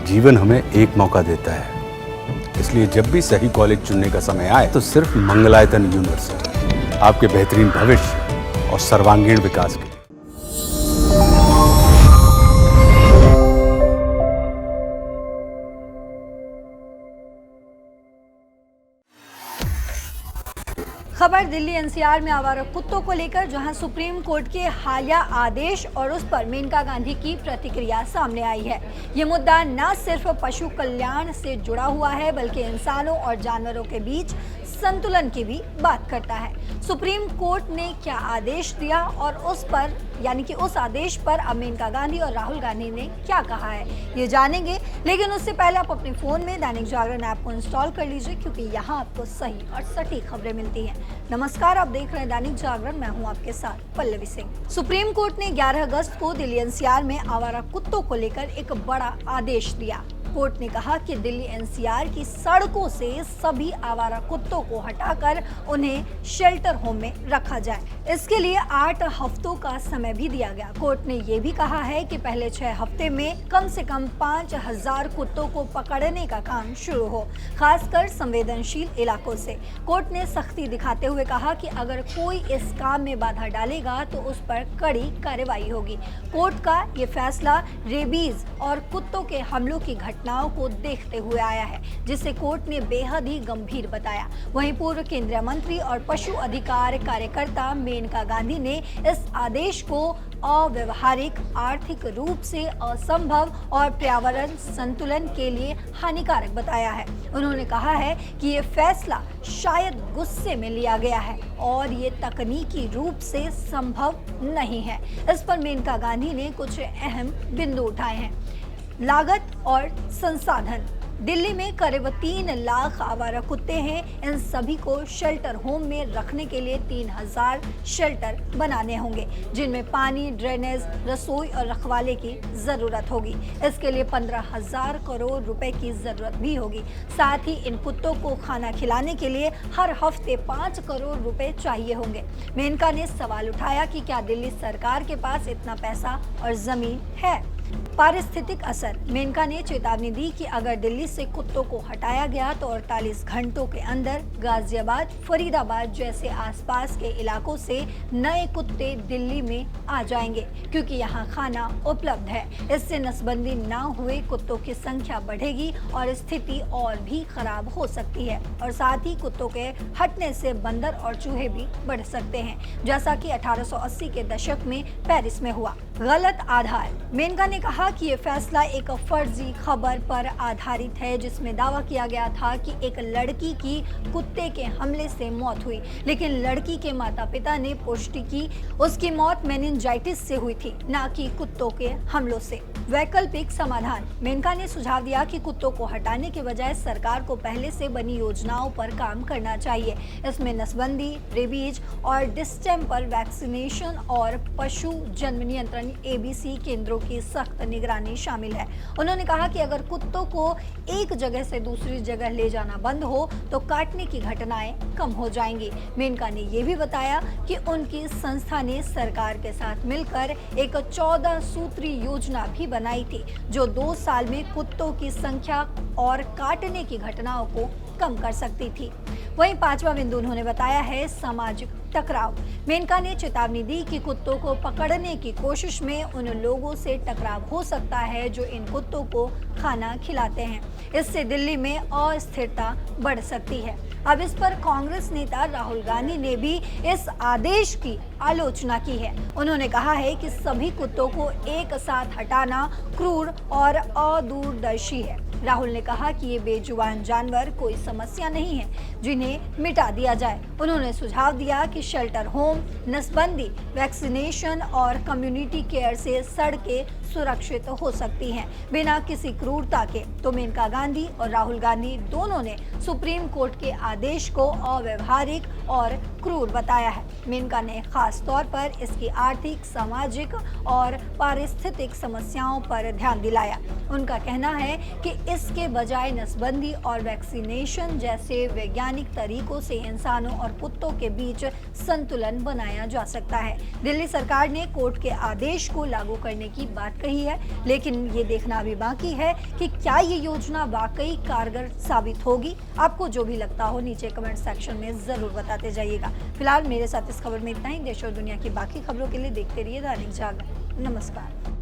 जीवन हमें एक मौका देता है, इसलिए जब भी सही कॉलेज चुनने का समय आए तो सिर्फ मंगलायतन यूनिवर्सिटी आपके बेहतरीन भविष्य और सर्वांगीण विकास के लिए। खबर दिल्ली एनसीआर में आवारा कुत्तों को लेकर, जहां सुप्रीम कोर्ट के हालिया आदेश और उस पर मेनका गांधी की प्रतिक्रिया सामने आई है। ये मुद्दा न सिर्फ पशु कल्याण से जुड़ा हुआ है बल्कि इंसानों और जानवरों के बीच संतुलन की भी बात करता है। सुप्रीम कोर्ट ने क्या आदेश दिया और उस पर यानी कि उस आदेश पर अब मेनका गांधी और राहुल गांधी ने क्या कहा है, ये जानेंगे। लेकिन उससे पहले आप अपने फोन में दैनिक जागरण ऐप को इंस्टॉल कर लीजिए, क्योंकि यहाँ आपको सही और सटीक खबरें मिलती हैं। नमस्कार, आप देख रहे हैं दैनिक जागरण, मैं हूँ आपके साथ पल्लवी सिंह। सुप्रीम कोर्ट ने 11 अगस्त को दिल्ली एनसीआर में आवारा कुत्तों को लेकर एक बड़ा आदेश दिया। कोर्ट ने कहा कि दिल्ली एनसीआर की सड़कों से सभी आवारा कुत्तों को हटाकर उन्हें शेल्टर होम में रखा जाए। इसके लिए 8 हफ्तों का समय भी दिया गया। कोर्ट ने ये भी कहा है कि पहले 6 हफ्ते में कम से कम 5000 कुत्तों को पकड़ने का काम शुरू हो, खासकर संवेदनशील इलाकों से। कोर्ट ने सख्ती दिखाते हुए कहा कि अगर कोई इस काम में बाधा डालेगा तो उस पर कड़ी कार्रवाई होगी। कोर्ट का ये फैसला रेबीज और कुत्तों के हमलों की घटनाओं को देखते हुए आया है, जिसे कोर्ट ने बेहद ही गंभीर बताया। वहीं पूर्व केंद्रीय मंत्री और पशु अधिकार कार्यकर्ता मेनका गांधी ने इस आदेश को अव्यवहारिक, आर्थिक रूप से असंभव और पर्यावरण संतुलन के लिए हानिकारक बताया है। उन्होंने कहा है कि ये फैसला शायद गुस्से में लिया गया है और ये तकनीकी रूप से संभव नहीं है। इस पर मेनका गांधी ने कुछ अहम बिंदु उठाए हैं। लागत और संसाधन। दिल्ली में करीब 3 लाख आवारा कुत्ते हैं। इन सभी को शेल्टर होम में रखने के लिए 3000 शेल्टर बनाने होंगे, जिनमें पानी, ड्रेनेज, रसोई और रखवाले की जरूरत होगी। इसके लिए 15,000 करोड़ रुपए की जरूरत भी होगी। साथ ही इन कुत्तों को खाना खिलाने के लिए हर हफ्ते 5 करोड़ रुपए चाहिए होंगे। मेनका ने सवाल उठाया कि क्या दिल्ली सरकार के पास इतना पैसा और जमीन है। पारिस्थितिक असर। मेनका ने चेतावनी दी कि अगर दिल्ली से कुत्तों को हटाया गया तो 48 घंटों के अंदर गाजियाबाद, फरीदाबाद जैसे आसपास के इलाकों से नए कुत्ते दिल्ली में आ जाएंगे, क्योंकि यहाँ खाना उपलब्ध है। इससे नसबंदी न हुए कुत्तों की संख्या बढ़ेगी और स्थिति और भी खराब हो सकती है। और साथ ही कुत्तों के हटने से बंदर और चूहे भी बढ़ सकते हैं, जैसा कि 1880 के दशक में पेरिस में हुआ। गलत आधार। मेनका ने कहा कि ये फैसला एक फर्जी खबर पर आधारित है, जिसमें दावा किया गया था कि एक लड़की की कुत्ते के हमले से मौत हुई, लेकिन लड़की के माता पिता ने पुष्टि की उसकी मौत मेनिंजाइटिस से हुई थी, न कि कुत्तों के हमलों से। वैकल्पिक समाधान। मेनका ने सुझाव दिया कि कुत्तों को हटाने के बजाय सरकार को पहले से बनी योजनाओं पर काम करना चाहिए। इसमें नसबंदी, रेबीज और डिस्टेम्पर वैक्सीनेशन और पशु जन्म नियंत्रण ABC केंद्रों की सख्त निगरानी शामिल है। उन्होंने कहा कि अगर कुत्तों को एक जगह से दूसरी जगह ले जाना बंद हो तो काटने की घटनाएं कम हो जाएंगी। मेनका ने यह भी बताया कि उनकी संस्था ने सरकार के साथ मिलकर एक 14 सूत्री योजना भी बनाई थी, जो 2 साल में कुत्तों की संख्या और काटने की घटनाओं को कम कर सकती थी। वहीं 5वां बिंदु उन्होंने बताया है सामाजिक टकराव। मेनका ने चेतावनी दी कि कुत्तों को पकड़ने की कोशिश में उन लोगों से टकराव हो सकता है जो इन कुत्तों को खाना खिलाते हैं। इससे दिल्ली में अस्थिरता बढ़ सकती है। अब इस पर कांग्रेस नेता राहुल गांधी ने भी इस आदेश की आलोचना की है। उन्होंने कहा है कि सभी कुत्तों को एक साथ हटाना क्रूर और अदूरदर्शी है। राहुल ने कहा कि ये बेजुबान जानवर कोई समस्या नहीं है जिन्हें मिटा दिया जाए। उन्होंने सुझाव दिया कि शेल्टर होम, नसबंदी, वैक्सीनेशन और कम्युनिटी केयर से सड़कें सुरक्षित हो सकती हैं बिना किसी क्रूरता के। तो मेनका गांधी और राहुल गांधी दोनों ने सुप्रीम कोर्ट के आदेश को अव्यवहारिक और क्रूर बताया है। मेनका ने खास तौर पर इसकी आर्थिक, सामाजिक और पारिस्थितिक समस्याओं पर ध्यान दिलाया। उनका कहना है कि इसके बजाय नसबंदी और वैक्सीनेशन जैसे वैज्ञानिक तरीकों से इंसानों और कुत्तों के बीच संतुलन बनाया जा सकता है। दिल्ली सरकार ने कोर्ट के आदेश को लागू करने की बात कही है, लेकिन ये देखना अभी बाकी है कि क्या ये योजना वाकई कारगर साबित होगी। आपको जो भी लगता हो नीचे कमेंट सेक्शन में जरूर बताते जाइएगा। फिलहाल मेरे साथ इस खबर में इतना ही। देश और दुनिया की बाकी खबरों के लिए देखते रहिए दैनिक जागरण। नमस्कार।